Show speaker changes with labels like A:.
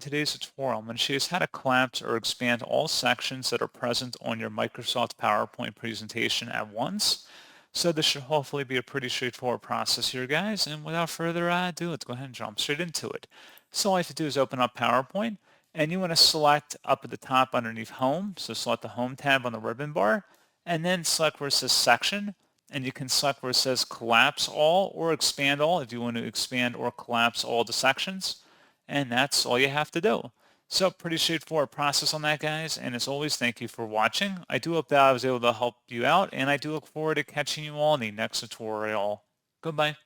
A: today's tutorial, I'm going to show you how to collapse or expand all sections that are present on your Microsoft PowerPoint presentation at once. So this should hopefully be a pretty straightforward process here, guys. And without further ado, let's go ahead and jump straight into it. So all you have to do is open up PowerPoint, and you want to select up at the top underneath Home. So select the Home tab on the ribbon bar, and then select where it says Section. And you can select where it says Collapse All or Expand All if you want to expand or collapse all the sections. And that's all you have to do. So pretty straightforward process on that, guys. And as always, thank you for watching. I do hope that I was able to help you out, and I do look forward to catching you all in the next tutorial. Goodbye.